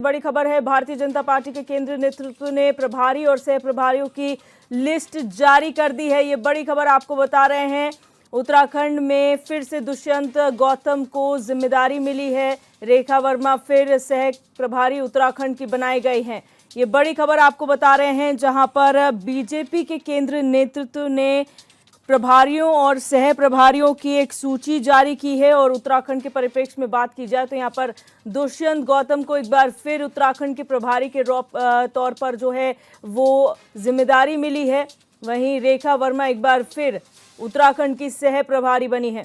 बड़ी खबर है, भारतीय जनता पार्टी के केंद्रीय नेतृत्व ने प्रभारी और सह प्रभारियों की लिस्ट जारी कर दी है। ये बड़ी खबर आपको बता रहे हैं। उत्तराखंड में फिर से दुष्यंत गौतम को जिम्मेदारी मिली है। रेखा वर्मा फिर सह प्रभारी उत्तराखंड की बनाई गई हैं। ये बड़ी खबर आपको बता रहे हैं, जहां पर बीजेपी के केंद्रीय नेतृत्व ने प्रभारियों और सह प्रभारियों की एक सूची जारी की है। और उत्तराखंड के परिप्रेक्ष्य में बात की जाए तो यहाँ पर दुष्यंत गौतम को एक बार फिर उत्तराखंड के प्रभारी के तौर पर जो है वो जिम्मेदारी मिली है। वहीं रेखा वर्मा एक बार फिर उत्तराखंड की सह प्रभारी बनी है।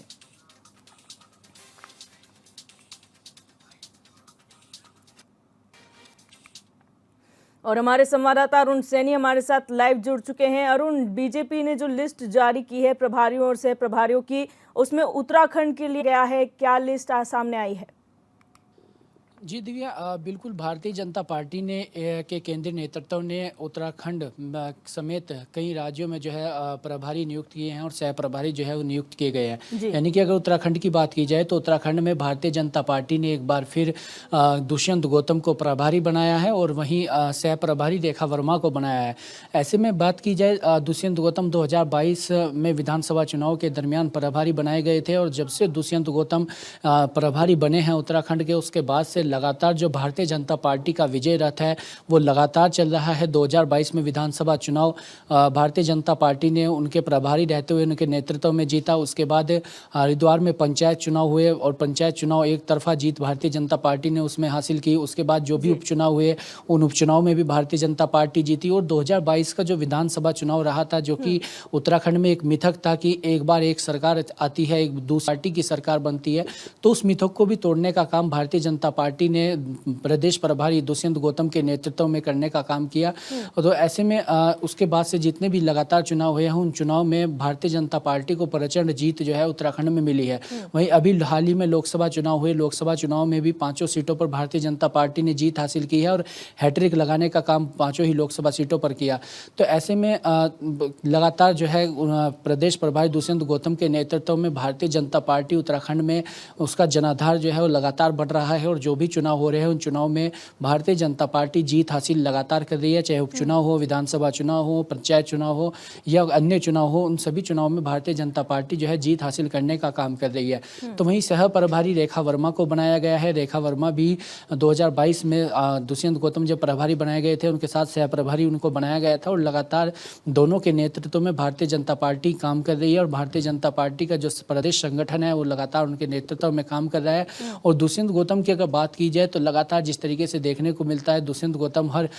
और हमारे संवाददाता अरुण सैनी हमारे साथ लाइव जुड़ चुके हैं। अरुण, बीजेपी ने जो लिस्ट जारी की है प्रभारियों और सह प्रभारियों की, उसमें उत्तराखंड के लिए गया है, क्या लिस्ट सामने आई है? जी दिव्या, बिल्कुल भारतीय जनता पार्टी ने के केंद्रीय नेतृत्व ने उत्तराखंड समेत कई राज्यों में जो है प्रभारी नियुक्त किए हैं और सह प्रभारी जो है वो नियुक्त किए गए हैं। यानी कि अगर उत्तराखंड की बात की जाए तो उत्तराखंड में भारतीय जनता पार्टी ने एक बार फिर दुष्यंत गौतम को प्रभारी बनाया है और वहीं सह प्रभारी रेखा वर्मा को बनाया है। ऐसे में बात की जाए, दुष्यंत गौतम 2022 में विधानसभा चुनाव के दरमियान प्रभारी बनाए गए थे और जब से दुष्यंत गौतम प्रभारी बने हैं उत्तराखंड के, उसके बाद से लगातार जो भारतीय जनता पार्टी का विजय रथ है वो लगातार चल रहा है। 2022 में विधानसभा चुनाव भारतीय जनता पार्टी ने उनके प्रभारी रहते हुए उनके नेतृत्व में जीता। उसके बाद हरिद्वार में पंचायत चुनाव हुए और पंचायत चुनाव एक तरफा जीत भारतीय जनता पार्टी ने उसमें हासिल की। उसके बाद जो भी उपचुनाव हुए उन उपचुनाव में भी भारतीय जनता पार्टी जीती। और 2022 का जो विधानसभा चुनाव रहा था, जो कि उत्तराखंड में एक मिथक था कि एक बार एक सरकार आती है, एक दूसरी पार्टी की सरकार बनती है, तो उस मिथक को भी तोड़ने का काम भारतीय जनता पार्टी ने प्रदेश प्रभारी दुष्यंत गौतम के नेतृत्व में करने का काम किया। तो ऐसे में उसके बाद से जितने भी लगातार चुनाव हुए हैं उन चुनाव में भारतीय जनता पार्टी को प्रचंड जीत जो है उत्तराखंड में मिली है। वहीं अभी हाल ही में लोकसभा चुनाव हुए, लोकसभा चुनाव में भी 5 सीटों पर भारतीय जनता पार्टी ने जीत हासिल की है और हैट्रिक लगाने का काम 5 ही लोकसभा सीटों पर किया। तो ऐसे में लगातार जो है प्रदेश प्रभारी दुष्यंत गौतम के नेतृत्व में भारतीय जनता पार्टी उत्तराखंड में उसका जनाधार जो है वो लगातार बढ़ रहा है। और जो भी चुनाव हो रहे हैं उन चुनाव में भारतीय जनता पार्टी जीत हासिल लगातार कर रही है, चाहे उपचुनाव हो, विधानसभा चुनाव हो, पंचायत चुनाव हो या अन्य चुनाव हो, उन सभी चुनाव में भारतीय जनता पार्टी जो है जीत हासिल करने का काम कर रही है। तो वहीं सह प्रभारी रेखा वर्मा को बनाया गया है। रेखा वर्मा भी 2022 में दुष्यंत गौतम जब प्रभारी बनाए गए थे उनके साथ सह प्रभारी उनको बनाया गया था और लगातार दोनों के नेतृत्व में भारतीय जनता पार्टी काम कर रही है। और भारतीय जनता पार्टी का जो प्रदेश संगठन है वो लगातार उनके नेतृत्व में काम कर रहा है। और दुष्यंत गौतम की अगर बात की जाए तो लगातार जिस तरीके से देखने को मिलता है, दुष्यंत गौतम हर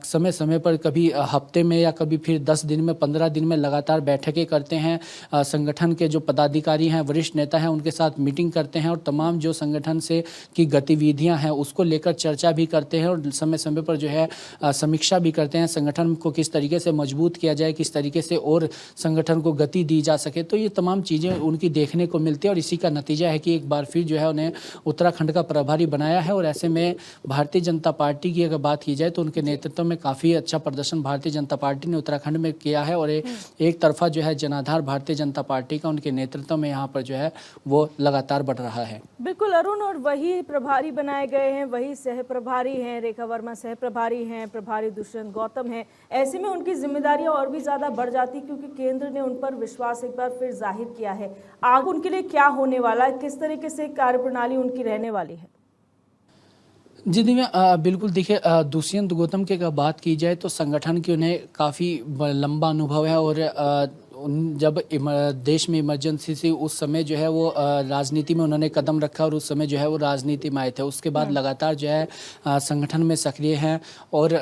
समय समय पर कभी हफ्ते में या कभी फिर 10 दिन में 15 दिन में लगातार बैठकें करते हैं। संगठन के जो पदाधिकारी हैं, वरिष्ठ नेता हैं, उनके साथ मीटिंग करते हैं और तमाम जो संगठन से की गतिविधियां हैं उसको लेकर चर्चा भी करते हैं और समय समय पर जो है समीक्षा भी करते हैं। संगठन को किस तरीके से मजबूत किया जाए, किस तरीके से और संगठन को गति दी जा सके, तो ये तमाम चीज़ें उनकी देखने को मिलती है। और इसी का नतीजा है कि एक बार फिर जो है उन्हें उत्तराखंड का प्रभारी बनाया है। और ऐसे में भारतीय जनता पार्टी की अगर बात की जाए तो उनके नेतृत्व में काफ़ी अच्छा प्रदर्शन भारतीय जनता पार्टी ने उत्तराखंड में किया है। और एक तरफा जो है जनाधार भारतीय जनता पार्टी का उनके नेतृत्व में यहाँ पर जो है वो लगातार बढ़ रहा है। बिल्कुल अरुण, और वही प्रभारी बनाए गए हैं, वही सह प्रभारी हैं, रेखा वर्मा सह प्रभारी हैं, प्रभारी दुष्यंत गौतम हैं। ऐसे में उनकी जिम्मेदारियां और भी ज्यादा बढ़ जाती क्योंकि केंद्र ने उन पर विश्वास एक बार फिर जाहिर किया है। आगे उनके लिए क्या होने वाला है, किस तरीके से कार्यप्रणाली उनकी रहने वाली है? जी दिव्या, बिल्कुल देखिए, दुष्यंत गौतम की अगर बात की जाए तो संगठन की उन्हें काफ़ी लंबा अनुभव है। और जब देश में इमरजेंसी थी उस समय जो है वो राजनीति में उन्होंने कदम रखा और उस समय जो है वो राजनीति में आए थे। उसके बाद लगातार जो है संगठन में सक्रिय हैं और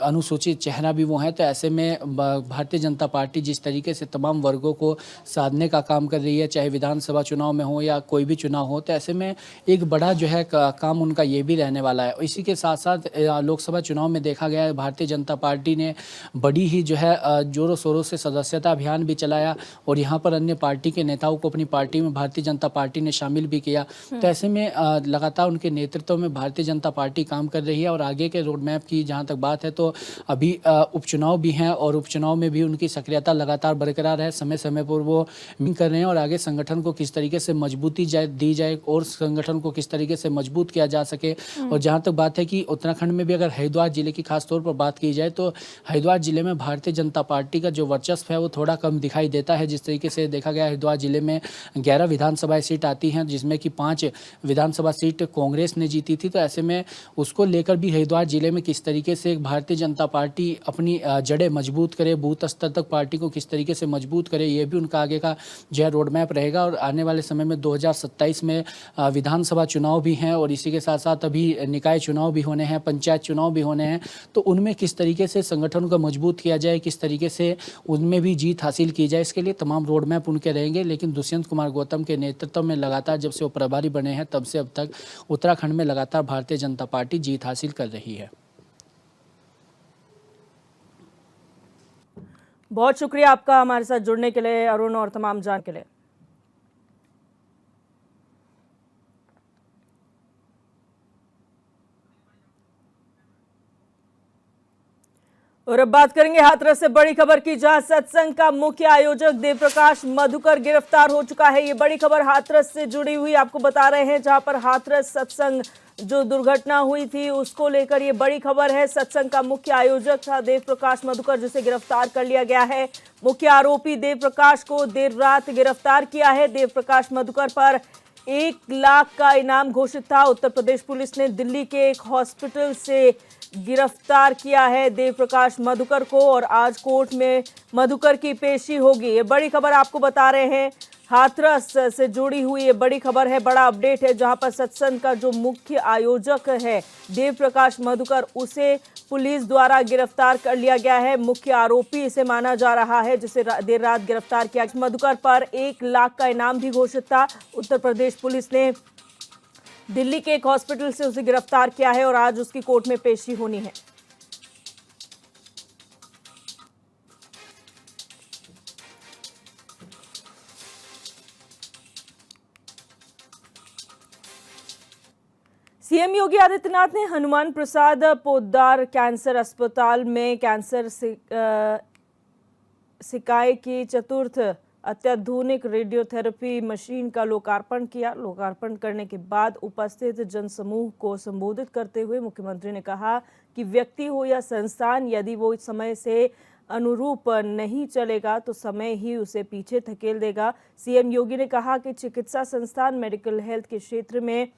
अनुसूचित चेहरा भी वो हैं। तो ऐसे में भारतीय जनता पार्टी जिस तरीके से तमाम वर्गों को साधने का काम कर रही है, चाहे विधानसभा चुनाव में हो या कोई भी चुनाव हो, तो ऐसे में एक बड़ा जो है काम उनका ये भी रहने वाला है। इसी के साथ साथ लोकसभा चुनाव में देखा गया है भारतीय जनता पार्टी ने बड़ी ही जो है जोरों शोरों से सदस्यता अभियान भी चलाया और यहाँ पर अन्य पार्टी के नेताओं को अपनी पार्टी में भारतीय जनता पार्टी ने शामिल भी किया। तो ऐसे में लगातार उनके नेतृत्व में भारतीय जनता पार्टी काम कर रही है। और आगे के रोड मैप की जहाँ तक बात बात है तो अभी उपचुनाव भी हैं और उपचुनाव में भी उनकी सक्रियता लगातार बरकरार है। समय समय पर वो मीटिंग कर रहे हैं और आगे संगठन को किस तरीके से मजबूती दी जाए और संगठन को किस तरीके से मजबूत किया जा सके। और जहाँ तक बात है कि उत्तराखंड में भी अगर हरिद्वार जिले की खास तौर पर बात की जाए तो हरिद्वार जिले में भारतीय जनता पार्टी का जो वर्चस्व है वो थोड़ा कम दिखाई देता है। जिस तरीके से देखा गया हरिद्वार जिले में 11 विधानसभा सीट आती हैं जिसमें कि 5 विधानसभा सीट कांग्रेस ने जीती थी। तो ऐसे में उसको लेकर भी हरिद्वार जिले में किस तरीके से भारतीय जनता पार्टी अपनी जड़ें मजबूत करे, बूथ स्तर तक पार्टी को किस तरीके से मजबूत करे, ये भी उनका आगे का जो है रोड मैप रहेगा। और आने वाले समय में 2027 में विधानसभा चुनाव भी हैं और इसी के साथ साथ अभी निकाय चुनाव भी होने हैं, पंचायत चुनाव भी होने हैं। तो उनमें किस तरीके से संगठन को मजबूत किया जाए, किस तरीके से उनमें भी जीत हासिल की जाए, इसके लिए तमाम रोड मैप उनके रहेंगे। लेकिन दुष्यंत कुमार गौतम के नेतृत्व में लगातार जब से वो प्रभारी बने हैं तब से अब तक उत्तराखंड में लगातार भारतीय जनता पार्टी जीत हासिल कर रही है। बहुत शुक्रिया आपका हमारे साथ जुड़ने के लिए अरुण और तमाम जान के लिए। और अब बात करेंगे हाथरस से बड़ी खबर की, जहां सत्संग का मुख्य आयोजक देवप्रकाश मधुकर गिरफ्तार हो चुका है। ये बड़ी खबर हाथरस से जुड़ी हुई आपको बता रहे हैं, जहां पर हाथरस सत्संग जो दुर्घटना हुई थी उसको लेकर ये बड़ी खबर है। सत्संग का मुख्य आयोजक था देवप्रकाश मधुकर, जिसे गिरफ्तार कर लिया गया है। मुख्य आरोपी देवप्रकाश को देर रात गिरफ्तार किया है। देवप्रकाश मधुकर पर 1 लाख का इनाम घोषित था। उत्तर प्रदेश पुलिस ने दिल्ली के एक हॉस्पिटल से गिरफ्तार किया है देवप्रकाश मधुकर को और आज कोर्ट में मधुकर की पेशी होगी। ये बड़ी खबर आपको बता रहे हैं, हाथरस से जुड़ी हुई ये बड़ी खबर है, बड़ा अपडेट है, जहां पर सत्संग का जो मुख्य आयोजक है देवप्रकाश मधुकर, उसे पुलिस द्वारा गिरफ्तार कर लिया गया है। मुख्य आरोपी इसे माना जा रहा है, जिसे देर रात गिरफ्तार किया। मधुकर पर 1 लाख का इनाम भी घोषित था। उत्तर प्रदेश पुलिस ने दिल्ली के एक हॉस्पिटल से उसे गिरफ्तार किया है और आज उसकी कोर्ट में पेशी होनी है। सीएम योगी आदित्यनाथ ने हनुमान प्रसाद पोद्दार कैंसर अस्पताल में कैंसर सिकाई की चतुर्थ अत्याधुनिक रेडियोथेरेपी मशीन का लोकार्पण किया। लोकार्पण करने के बाद उपस्थित जनसमूह को संबोधित करते हुए मुख्यमंत्री ने कहा कि व्यक्ति हो या संस्थान, यदि वो इस समय से अनुरूप नहीं चलेगा तो समय ही उसे पीछे धकेल देगा। सीएम योगी ने कहा कि चिकित्सा संस्थान मेडिकल हेल्थ के क्षेत्र में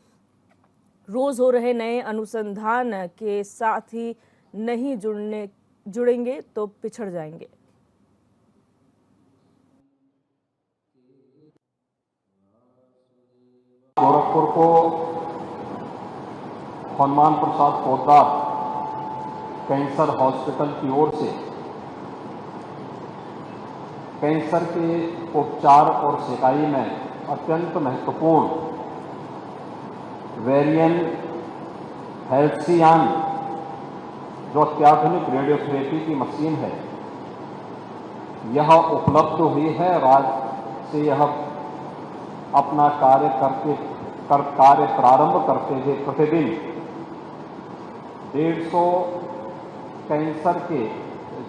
रोज हो रहे नए अनुसंधान के साथ ही नहीं जुड़ेंगे तो पिछड़ जाएंगे। गोरखपुर को हनुमान प्रसाद पोद्दार कैंसर हॉस्पिटल की ओर से कैंसर के उपचार और सिकाई में अत्यंत महत्वपूर्ण वेरियन हेल्सियान जो अत्याधुनिक रेडियोथेरेपी की मशीन है, यह उपलब्ध हुई है। आज से यह अपना कार्य प्रारंभ करते हुए प्रतिदिन 150 कैंसर के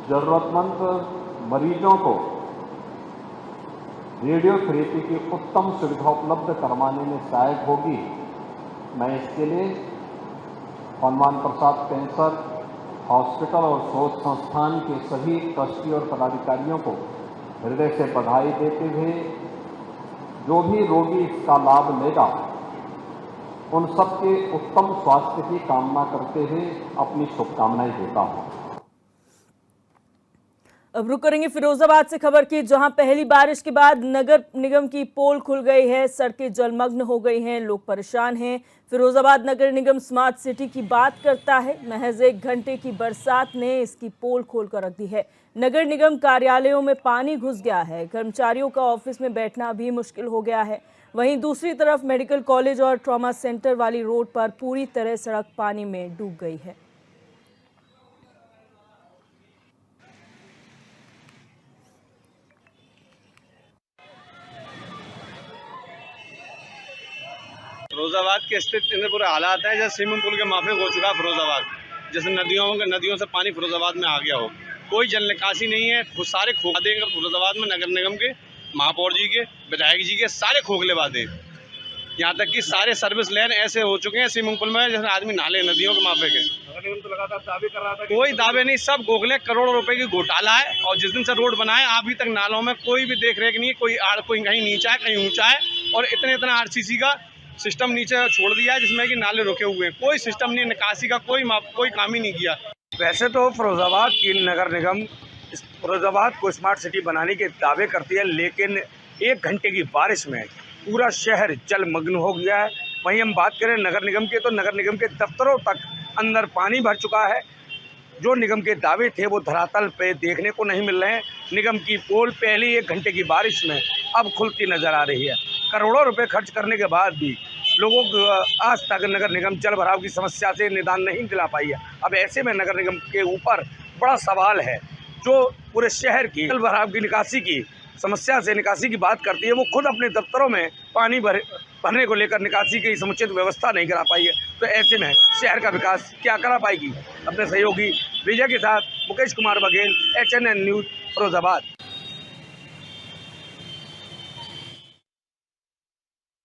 जरूरतमंद मरीजों को रेडियोथेरेपी की उत्तम सुविधा उपलब्ध करवाने में सहायक होगी। मैं इसके लिए हनुमान प्रसाद कैंसर हॉस्पिटल और शोध संस्थान के सभी ट्रस्टी और पदाधिकारियों को हृदय से बधाई देते हुए जो भी रोगी इसका लाभ लेगा उन सबके उत्तम स्वास्थ्य की कामना करते हुए अपनी शुभकामनाएं देता हूं। अब रुक करेंगे फिरोजाबाद से खबर की, जहां पहली बारिश के बाद नगर निगम की पोल खुल गई है, सड़कें जलमग्न हो गई हैं, लोग परेशान हैं। फिरोजाबाद नगर निगम स्मार्ट सिटी की बात करता है, महज 1 घंटे की बरसात ने इसकी पोल खोलकर रख दी है। नगर निगम कार्यालयों में पानी घुस गया है, कर्मचारियों का ऑफिस में बैठना भी मुश्किल हो गया है। वहीं दूसरी तरफ मेडिकल कॉलेज और ट्रॉमा सेंटर वाली रोड पर पूरी तरह सड़क पानी में डूब गई है। फिरोजाबाद के स्थित इतने बुरे हालात हैं जैसे स्विमिंग पूल के माफिक हो चुका है फिरोजाबाद। जैसे नदियों से पानी फिरोजाबाद में आ गया हो। कोई जल निकासी नहीं है, वो सारे खोखले फिरोजाबाद में नगर निगम के, महापौर जी के, विधायक जी के सारे खोखले वादे। यहाँ तक कि सारे सर्विस लाइन ऐसे हो चुके हैं स्विमिंग पूल में जैसे आदमी नहा ले नदियों के माफे के। तो लगातार दावे कर रहा था कि कोई दावे नहीं, सब गोखले, करोड़ों रुपए की घोटाला है। और जिस दिन से रोड बनाए अभी तक नालों में कोई भी देख रेख नहीं है, कोई कहीं नीचा है कहीं ऊंचा है, और इतना आरसीसी का सिस्टम नीचे छोड़ दिया है जिसमें कि नाले रुके हुए हैं। कोई सिस्टम नहीं, निकासी का कोई काम ही नहीं किया। वैसे तो फिरोजाबाद की नगर निगम फिरोजाबाद को स्मार्ट सिटी बनाने के दावे करती है, लेकिन 1 घंटे की बारिश में पूरा शहर जलमग्न हो गया है। वहीं हम बात करें नगर निगम के, तो नगर निगम के दफ्तरों तक अंदर पानी भर चुका है। जो निगम के दावे थे वो धरातल पे देखने को नहीं मिल रहे हैं। निगम की पोल पहली 1 घंटे की बारिश में अब खुलती नजर आ रही है। करोड़ों रुपए खर्च करने के बाद भी लोगों को आज तक नगर निगम जल भराव की समस्या से निदान नहीं दिला पाई है। अब ऐसे में नगर निगम के ऊपर बड़ा सवाल है। जो पूरे शहर की जल भराव की निकासी की समस्या से निकासी की बात करती है, वो खुद अपने दफ्तरों में पानी भरने को लेकर निकासी की समुचित व्यवस्था नहीं करा पाई है। तो ऐसे में शहर का विकास क्या करा पाएगी? अपने सहयोगी विजय के साथ मुकेश कुमार बघेल, HNN न्यूज़, फिरोजाबाद।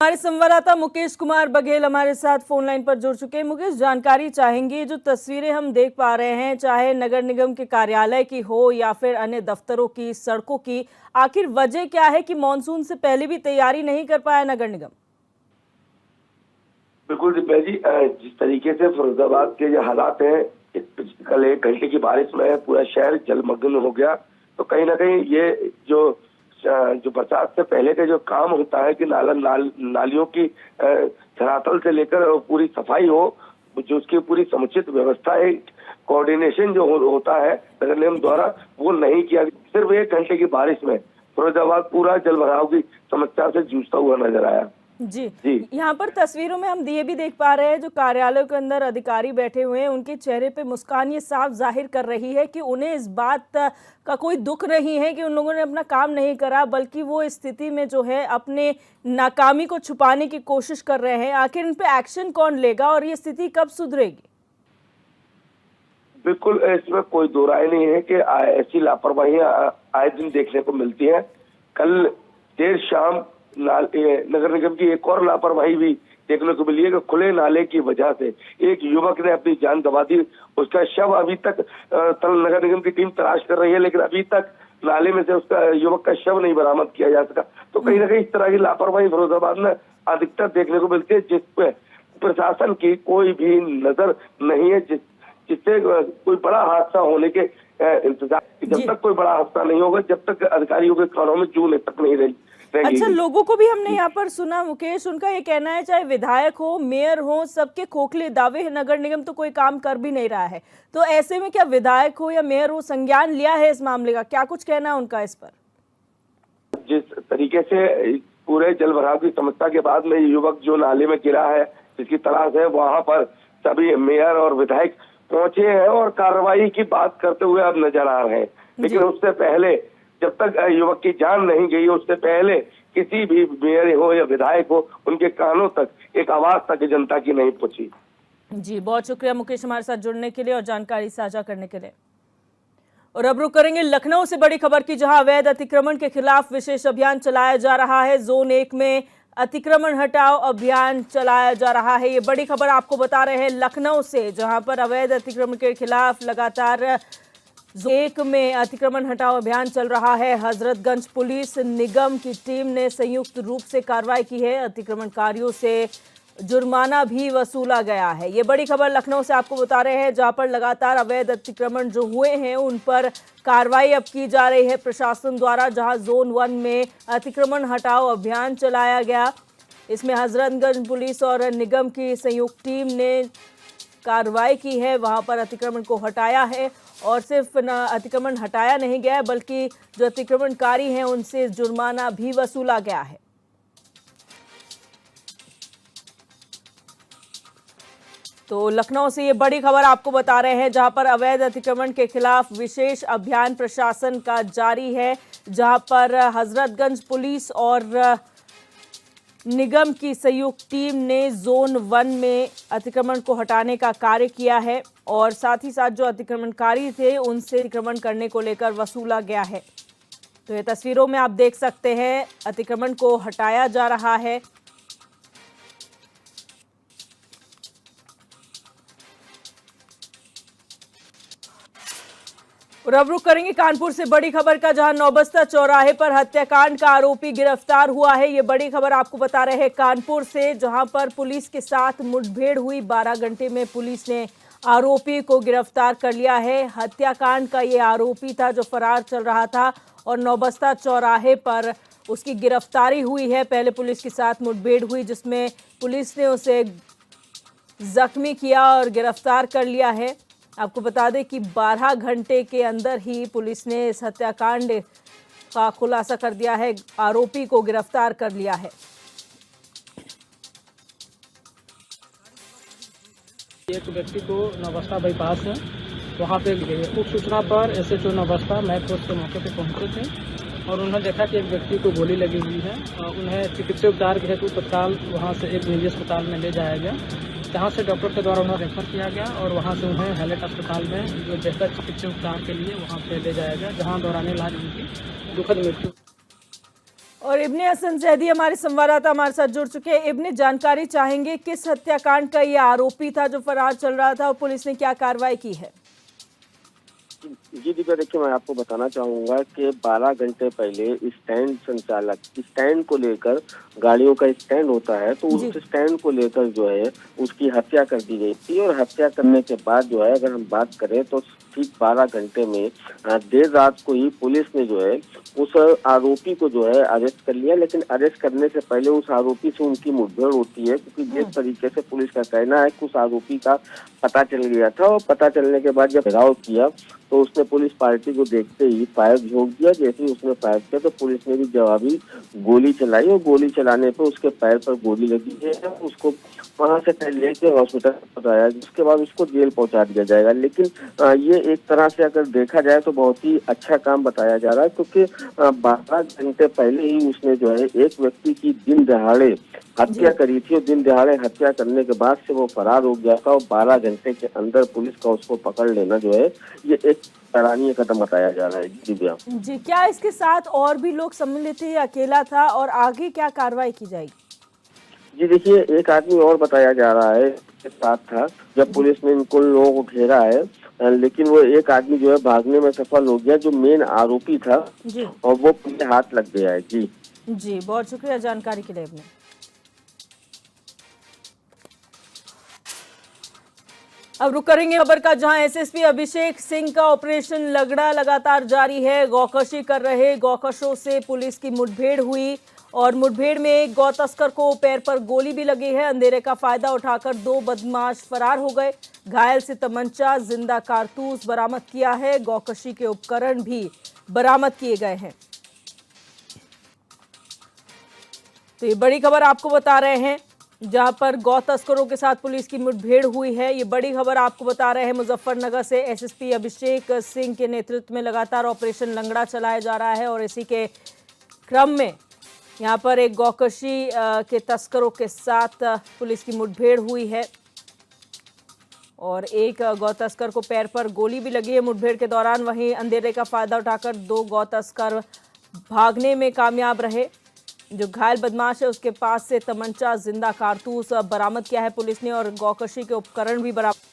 हमारे संवाददाता मुकेश कुमार बघेल हमारे साथ फोन लाइन पर जुड़ चुके हैं। मुकेश, जानकारी चाहेंगे, जो तस्वीरें हम देख पा रहे हैं, चाहे नगर निगम के कार्यालय की हो या फिर अन्य दफ्तरों की, सड़कों की, आखिर वजह क्या है कि मानसून से पहले भी तैयारी नहीं कर पाया नगर निगम? बिल्कुल दिव्या जी, जिस तरीके से फिरोजाबाद के जो हालात हैं, कल 1 घंटे की बारिश में पूरा शहर जलमग्न हो गया। तो कहीं ना कहीं ये जो बरसात से पहले का जो काम होता है कि नालियों की धरातल से लेकर पूरी सफाई हो, जो उसकी पूरी समुचित व्यवस्था है, कोऑर्डिनेशन जो होता है नगर निगम द्वारा, वो नहीं किया। सिर्फ 1 घंटे की बारिश में फिरोजाबाद पूरा जल भराव की समस्या से जूझता हुआ नजर आया। जी, यहाँ पर तस्वीरों में हम ये भी देख पा रहे हैं, जो कार्यालयों के अंदर अधिकारी बैठे हुए हैं, उनके चेहरे पे मुस्कान ये साफ जाहिर कर रही है कि उन्हें इस बात का कोई दुख नहीं है कि उन लोगों ने अपना काम नहीं करा, बल्कि वो इस स्थिति में जो है अपने नाकामी को छुपाने की कोशिश कर रहे हैं। आखिर इन पे एक्शन कौन लेगा और ये स्थिति कब सुधरेगी? बिल्कुल, इसमें कोई दो राय नहीं है कि ऐसी लापरवाहियां आए दिन देखने को मिलती है। कल देर शाम नगर निगम की एक और लापरवाही भी देखने को मिली है कि खुले नाले की वजह से एक युवक ने अपनी जान गंवा दी। उसका शव अभी तक नगर निगम की टीम तलाश कर रही है, लेकिन अभी तक नाले में से उसका युवक का शव नहीं बरामद किया जा सका। तो कहीं ना कहीं इस तरह की लापरवाही फिरोजाबाद में अधिकतर देखने को मिलती है, जिस पे प्रशासन की कोई भी नजर नहीं है, जिससे कोई बड़ा हादसा होने के इंतजार। जब तक कोई बड़ा हादसा नहीं होगा, जब तक अधिकारियों के कानों में जून तक नहीं रहेगी। अच्छा, लोगों को भी हमने यहाँ पर सुना मुकेश, उनका ये कहना है चाहे विधायक हो, मेयर हो, सबके खोखले दावे हैं, नगर निगम तो कोई काम कर भी नहीं रहा है। तो ऐसे में क्या विधायक हो या मेयर हो संज्ञान लिया है इस मामले का? क्या कुछ कहना है उनका इस पर? जिस तरीके से पूरे जल भराव की समस्या के बाद में युवक जो नाले में गिरा है, जिसकी तलाश है, वहां पर सभी मेयर और विधायक पहुंचे हैं और कार्रवाई की बात करते हुए अब नजर आ रहे हैं। लेकिन उससे पहले, जब तक युवक की जान नहीं गई, उससे पहले किसी भी मेयर हो या विधायक हो, उनके कानों तक एक आवाज तक जनता की नहीं पहुंची। जी, बहुत शुक्रिया मुकेश हमारे साथ जुड़ने के लिए और जानकारी साझा करने के लिए। और अब रुक करेंगे लखनऊ से बड़ी खबर की, जहां अवैध अतिक्रमण के खिलाफ विशेष अभियान चलाया जा रहा है। जोन 1 में अतिक्रमण हटाओ अभियान चलाया जा रहा है। ये बड़ी खबर आपको बता रहे हैं लखनऊ से, जहां पर अवैध अतिक्रमण के खिलाफ लगातार जोन 1 में अतिक्रमण हटाओ अभियान चल रहा है। हजरतगंज पुलिस निगम की टीम ने संयुक्त रूप से कार्रवाई की है। अतिक्रमणकारियों से जुर्माना भी वसूला गया है। ये बड़ी खबर लखनऊ से आपको बता रहे हैं, जहां पर लगातार अवैध अतिक्रमण जो हुए हैं उन पर कार्रवाई अब की जा रही है प्रशासन द्वारा। जहां जोन 1 में अतिक्रमण हटाओ अभियान चलाया गया, इसमें हजरतगंज पुलिस और निगम की संयुक्त टीम ने कार्रवाई की है, वहां पर अतिक्रमण को हटाया है। और सिर्फ अतिक्रमण हटाया नहीं गया, बल्कि जो अतिक्रमणकारी हैं उनसे जुर्माना भी वसूला गया है। तो लखनऊ से ये बड़ी खबर आपको बता रहे हैं, जहां पर अवैध अतिक्रमण के खिलाफ विशेष अभियान प्रशासन का जारी है, जहां पर हजरतगंज पुलिस और निगम की संयुक्त टीम ने जोन 1 में अतिक्रमण को हटाने का कार्य किया है और साथ ही साथ जो अतिक्रमणकारी थे उनसे अतिक्रमण करने को लेकर वसूला गया है। तो ये तस्वीरों में आप देख सकते हैं अतिक्रमण को हटाया जा रहा है। और अब रुक करेंगे कानपुर से बड़ी खबर का, जहां नौबस्ता चौराहे पर हत्याकांड का आरोपी गिरफ्तार हुआ है। ये बड़ी खबर आपको बता रहे हैं कानपुर से, जहां पर पुलिस के साथ मुठभेड़ हुई। 12 घंटे में पुलिस ने आरोपी को गिरफ्तार कर लिया है। हत्याकांड का ये आरोपी था जो फरार चल रहा था और नौबस्ता चौराहे पर उसकी गिरफ्तारी हुई है। पहले पुलिस के साथ मुठभेड़ हुई जिसमें पुलिस ने उसे जख्मी किया और गिरफ्तार कर लिया है। आपको बता दें कि 12 घंटे के अंदर ही पुलिस ने इस हत्याकांड का खुलासा कर दिया है, आरोपी को गिरफ्तार कर लिया है। एक व्यक्ति को नौबस्ता बाईपास है, वहाँ पे उप सूचना पर SHO नौबस्ता मैक पोस्ट के मौके पे पहुँचे थे और उन्होंने देखा कि एक व्यक्ति को गोली लगी हुई है। उन्हें चिकित्सा उपचार के हेतु तत्काल वहाँ से एक निजी अस्पताल में ले जाया गया, जहाँ से डॉक्टर के द्वारा उन्हें रेफर किया गया और वहाँ से उन्हें हैलेट अस्पताल में जो बेहतर चिकित्सा उपचार के लिए वहाँ पे ले जाया गया, जहाँ दौरान इलाज उनकी दुखद मृत्यु। और इब्ने हसन जैदी हमारे संवाददाता हमारे साथ जुड़ चुके हैं। इब्ने, जानकारी चाहेंगे किस हत्याकांड का ये आरोपी था जो फरार चल रहा था और पुलिस ने क्या कार्रवाई की है? जी दिव्या, देखिए मैं आपको बताना चाहूंगा कि 12 घंटे पहले स्टैंड संचालक स्टैंड को लेकर, गाड़ियों का स्टैंड होता है तो उस स्टैंड को लेकर जो है उसकी हत्या कर दी गई थी। और हत्या करने के बाद जो है अगर हम बात करें तो ठीक 12 घंटे में देर रात को ही पुलिस ने जो है उस आरोपी को जो है अरेस्ट कर लिया। लेकिन अरेस्ट करने से पहले उस आरोपी से उनकी मुठभेड़ होती है, क्योंकि जिस तरीके से पुलिस का कहना है कि उस आरोपी का पता चल गया था और पता चलने के बाद जब घेराव किया तो उसने पुलिस पार्टी को देखते ही फायर झोंक दिया। जैसे ही उसने फायर किया तो पुलिस ने भी जवाबी गोली चलाई और गोली चलाने पर उसके पैर पर गोली लगी है। उसको वहां से लेके हॉस्पिटल पहुंचाया, उसके बाद उसको जेल पहुंचा दिया जाएगा। लेकिन ये एक तरह से अगर देखा जाए तो बहुत ही अच्छा काम बताया जा रहा है, क्योंकि 12 घंटे पहले ही उसने जो है एक व्यक्ति की दिन दहाड़े हत्या करी थी और दिन दहाड़े हत्या करने के बाद से वो फरार हो गया था और 12 घंटे के अंदर पुलिस का उसको पकड़ लेना जो है ये एक सराहनीय कदम बताया जा रहा है। दिव्या जी, क्या इसके साथ और भी लोग सम्मिलित थे, अकेला था और आगे क्या कार्रवाई की जाएगी? जी देखिए, एक आदमी और बताया जा रहा है के साथ था जब पुलिस ने इनको लोगों को घेरा है, लेकिन वो एक आदमी जो है भागने में सफल हो गया जो मेन आरोपी था जी, और वो पुलिस हाथ लग गया है। जी जी, बहुत शुक्रिया जानकारी के लिए। आपने अब रुक करेंगे खबर का, जहां एसएसपी अभिषेक सिंह का ऑपरेशन लगड़ा लगातार जारी है। गौकशी कर रहे गौकशों से पुलिस की मुठभेड़ हुई और मुठभेड़ में एक गौ तस्कर को पैर पर गोली भी लगी है। अंधेरे का फायदा उठाकर 2 बदमाश फरार हो गए। घायल से तमंचा, जिंदा कारतूस बरामद किया है। गौकशी के उपकरण भी बरामद किए गए हैं। तो ये बड़ी खबर आपको बता रहे हैं, जहां पर गौ तस्करों के साथ पुलिस की मुठभेड़ हुई है। ये बड़ी खबर आपको बता रहे हैं मुजफ्फरनगर से। एसएसपी अभिषेक सिंह के नेतृत्व में लगातार ऑपरेशन लंगड़ा चलाया जा रहा है और इसी के क्रम में यहां पर एक गौकशी के तस्करों के साथ पुलिस की मुठभेड़ हुई है और एक गौ तस्कर को पैर पर गोली भी लगी है मुठभेड़ के दौरान। वहीं अंधेरे का फायदा उठाकर 2 गौ तस्कर भागने में कामयाब रहे। जो घायल बदमाश है उसके पास से तमंचा, जिंदा कारतूस बरामद किया है पुलिस ने और गौकशी के उपकरण भी बरामद।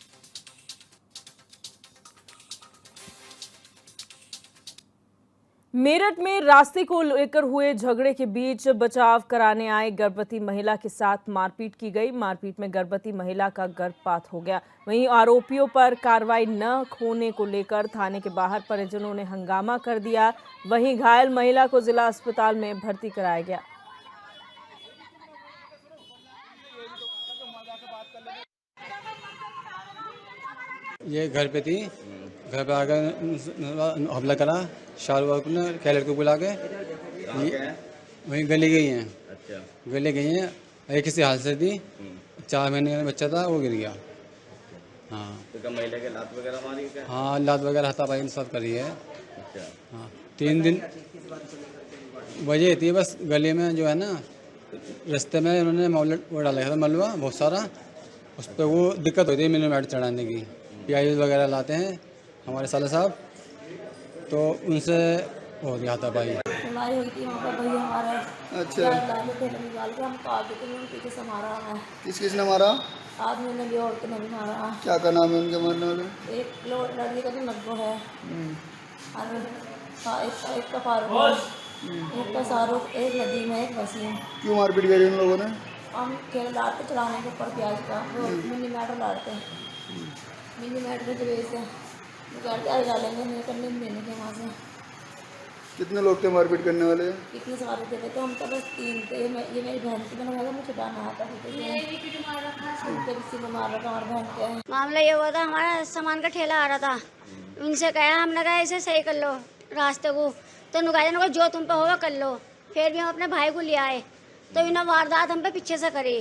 मेरठ में रास्ते को लेकर हुए झगड़े के बीच बचाव कराने आए गर्भवती महिला के साथ मारपीट की गई। मारपीट में गर्भवती महिला का गर्भपात हो गया। वहीं आरोपियों पर कार्रवाई न होने को लेकर थाने के बाहर परिजनों ने हंगामा कर दिया। वहीं घायल महिला को जिला अस्पताल में भर्ती कराया गया। ये घर पे थी, घर पे आकर हमला करा। शाहरुख ने कैलेट को बुला के वहीं गली गई हैं। अच्छा, गली गई हैं। एक किसी हाल से थी, 4 महीने का बच्चा था, वो गिर गया। हाँ, तो महिला के लात वगैरह मारी क्या? हाँ, लात वगैरह हाथापाई के साथ करी है। अच्छा, हाँ, 3 दिन वजह थी बस गले में जो है ना रास्ते में उन्होंने वो डाला था मलबा बहुत सारा, उस पर वो दिक्कत होती है मिनीमेट चढ़ाने की। प्याज वगैरह लाते हैं हमारे साले साहब, तो उनसे हो गया था भाई बीमारी हुई थी वहाँ पर भैया हमारा। अच्छा, निकाल के हम काट देते हैं, पीछे से मारा है। किस ने मारा? आदमी ने भी, औरत ने भी मारा। क्या का नाम है उनके मारने वाले? एक लड़की का तो नब्बो है, और एक का फारूक है, एक का शाहरुख, एक नदीम है, एक वसीम। क्यों मारपीट करी उन लोगों ने? हम खेल लाते चलाने के ऊपर प्याज का, वो मिनी मैटर लाते हैं, मिनी मैटर की वजह से निकालते आज डालेंगे, नहीं करने देने के वहाँ से। कितने लोग थे मारपीट करने वाले? कितने सारे थे, तो हम तो बस 3 थे। ये मेरी बहन की बना था, मुझे छुड़ाना आता था, किसी को मार रहा था हमारे बहन के। मामला ये हुआ था, हमारा सामान का ठेला आ रहा था, उनसे कहा, हमने कहा इसे सही कर लो रास्ते को, तो नुकाया जो तुम पे होगा कर लो। फिर भी हम अपने भाई को ले आए, तो इन्हें वारदात हम पे पीछे से करी।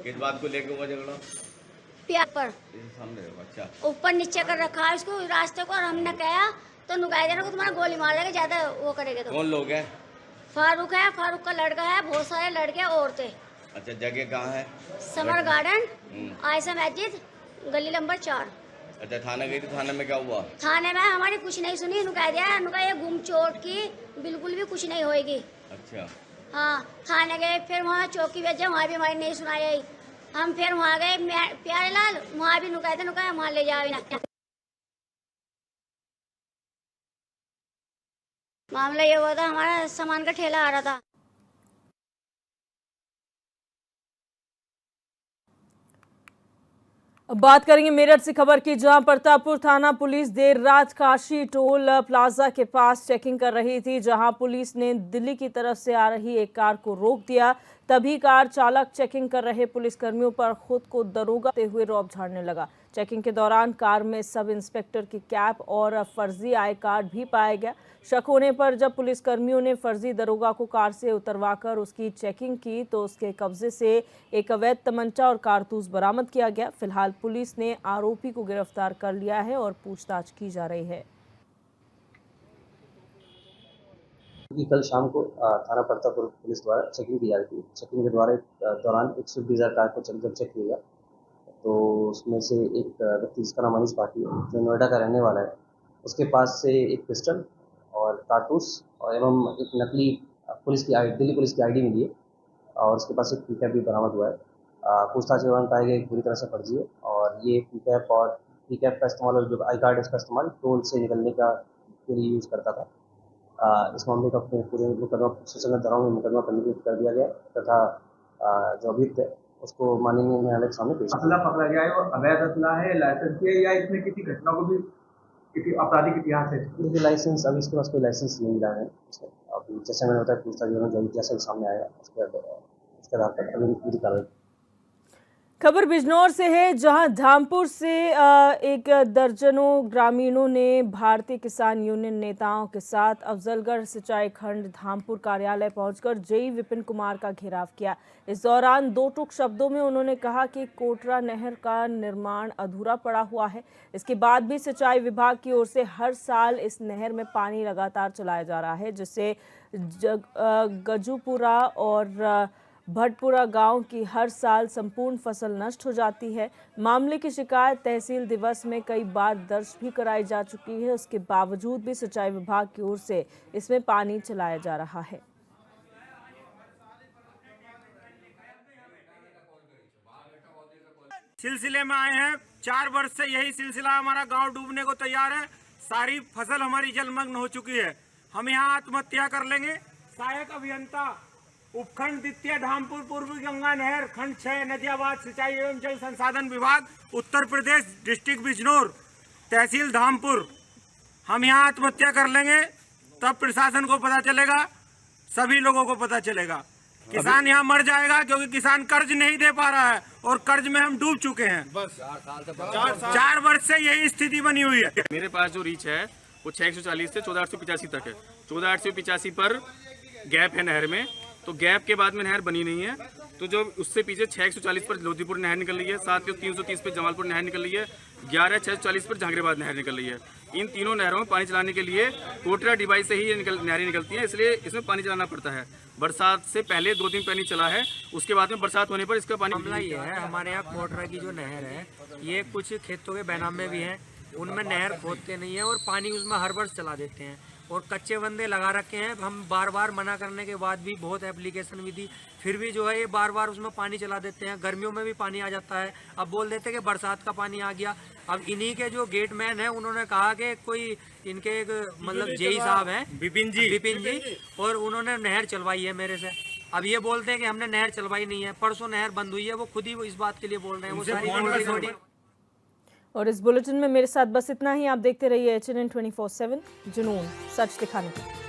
किस बात को लेकर हुआ झगड़ा? प्याज पर अच्छा, ऊपर नीचे कर रखा है इसको रास्ते को, और हमने कहा तो नुकाया देना को तुम्हारा गोली मार देगा, ज्यादा वो करेगा तो। कौन लोग हैं? फारूक है, फारूक का लड़का है, बहुत सारे लड़के औरतें। अच्छा, जगह कहाँ है? समर गार्डन, आयशा मस्जिद, गली नंबर 4। अच्छा, थाना गई थी, थाने में क्या हुआ? थाने में हमारी कुछ नहीं सुनी, नुका दिया, नुका ये गुम चोट की बिल्कुल भी कुछ नहीं होएगी। अच्छा, हाँ, थाने गए, फिर वहाँ चौकी भेजे, वहाँ भी हमारी नहीं सुनाई। हम फिर वहाँ गए प्यारे लाल, वहाँ भी नुकाए थे, नुकाया वहाँ ले जाओ। मामला ये हुआ था, हमारा सामान का ठेला आ रहा था। अब बात करेंगे मेरठ से खबर की, जहां प्रतापपुर थाना पुलिस देर रात काशी टोल प्लाजा के पास चेकिंग कर रही थी, जहां पुलिस ने दिल्ली की तरफ से आ रही एक कार को रोक दिया। तभी कार चालक चेकिंग कर रहे पुलिसकर्मियों पर खुद को दरोगा देते हुए रौब झाड़ने लगा। चेकिंग के दौरान कार में सब इंस्पेक्टर की कैप और फर्जी आई कार्ड भी पाया गया। शक होने पर जब पुलिसकर्मियों ने फर्जी दरोगा को कार से उतरवाकर उसकी चेकिंग की, तो उसके कब्जे से एक अवैध तमंचा और कारतूस बरामद किया गया। फिलहाल पुलिस ने आरोपी को गिरफ्तार कर लिया है और पूछताछ की जा रही है। कल शाम को थाना प्रतापपुर पुलिस द्वारा चेकिंग की जा रही थी। चेकिंग के दौरान एक स्विफ्ट डिजायर कार को जब चेक किया गया, तो उसमें से एक व्यक्ति जिसका नाम मनीष पाठी है, जो नोएडा का रहने वाला है, उसके पास से एक पिस्टल और कारतूस और एवं एक नकली दिल्ली पुलिस की आईडी मिली है, और उसके पास एक पिकअप भी बरामद हुआ है। पूछताछ के दौरान पाया गया पूरी तरह से फर्जी है, और ये पिकअप और पिकअप का इस्तेमाल और जो आई कार्ड उसका इस्तेमाल टोल से निकलने का के लिए यूज़ करता था। इस मामले का पूरे मुकदमा सूचना धाराओं में मुकदमा पंजीकृत कर दिया गया तथा जो अभियुक्त है उसको माननीय न्यायालय के सामने पेश किया। असला पकड़ा गया है और अवैध असला है, लाइसेंस है, या इसमें किसी घटना को भी किसी आपराधिक इतिहास है? ये लाइसेंस, अभी इसके पास कोई लाइसेंस नहीं मिला है। अभी जैसे मैंने बताया, पूछताछ जो इतिहास सामने आएगा उसके आधार पर अभी पूरी कार्रवाई। खबर बिजनौर से है, जहां धामपुर से एक दर्जनों ग्रामीणों ने भारतीय किसान यूनियन नेताओं के साथ अफजलगढ़ सिंचाई खंड धामपुर कार्यालय पहुंचकर जेई विपिन कुमार का घेराव किया। इस दौरान दो टूक शब्दों में उन्होंने कहा कि कोटरा नहर का निर्माण अधूरा पड़ा हुआ है। इसके बाद भी सिंचाई विभाग की ओर से हर साल इस नहर में पानी लगातार चलाया जा रहा है, जिससे गजूपुरा और भटपुरा गांव की हर साल संपूर्ण फसल नष्ट हो जाती है। मामले की शिकायत तहसील दिवस में कई बार दर्ज भी कराई जा चुकी है। उसके बावजूद भी सिंचाई विभाग की ओर से इसमें पानी चलाया जा रहा है। सिलसिले में आए हैं, 4 वर्ष से यही सिलसिला, हमारा गांव डूबने को तैयार है, सारी फसल हमारी जलमग्न हो चुकी है। हम यहाँ आत्महत्या कर लेंगे। सहायक अभियंता उपखंड द्वितीय धामपुर पूर्वी गंगा नहर खंड 6 नदियाबाद सिंचाई एवं जल संसाधन विभाग उत्तर प्रदेश डिस्ट्रिक्ट बिजनौर तहसील धामपुर। हम यहाँ आत्महत्या कर लेंगे, तब प्रशासन को पता चलेगा, सभी लोगों को पता चलेगा। किसान यहाँ मर जाएगा क्योंकि किसान कर्ज नहीं दे पा रहा है और कर्ज में हम डूब चुके हैं। बस 4 वर्ष से यही स्थिति बनी हुई है। मेरे पास जो रीच है वो 640 से 1485 तक है। 1485 पर गैप है नहर में, तो गैप के बाद में नहर बनी नहीं है, तो जो उससे पीछे 640 पर लोधीपुर नहर निकल रही है, 7 330 पर जमालपुर नहर निकल रही है, 11 640 पर जहांगीराबाद नहर निकल रही है। इन तीनों नहरों में पानी चलाने के लिए कोटरा डिवाइस से ही ये नहरें निकलती हैं, इसलिए इसमें पानी चलाना पड़ता है। बरसात से पहले 2 दिन पानी चला है, उसके बाद में बरसात होने पर इसका पानी मामला ये है, हमारे यहाँ कोटरा की जो नहर है ये कुछ खेतों के बैनाम में भी है, उनमें नहर खोदते नहीं है और पानी उसमें हर वर्ष चला देते हैं और कच्चे बंदे लगा रखे हैं। हम बार बार मना करने के बाद भी बहुत एप्लीकेशन भी दी, फिर भी जो है ये बार बार उसमें पानी चला देते हैं। गर्मियों में भी पानी आ जाता है, अब बोल देते हैं कि बरसात का पानी आ गया। अब इन्हीं के जो गेटमैन है उन्होंने कहा कि कोई इनके मतलब जेई साहब हैं विपिन जी और उन्होंने नहर चलवाई है मेरे से। अब ये बोलते हैं कि हमने नहर चलवाई नहीं है, परसों नहर बंद हुई है, वो खुद ही इस बात के लिए बोल रहे हैं। वो सारी रिकॉर्डिंग। और इस बुलेटिन में मेरे साथ बस इतना ही। आप देखते रहिए HNN 24/7, जुनून सच दिखाने का।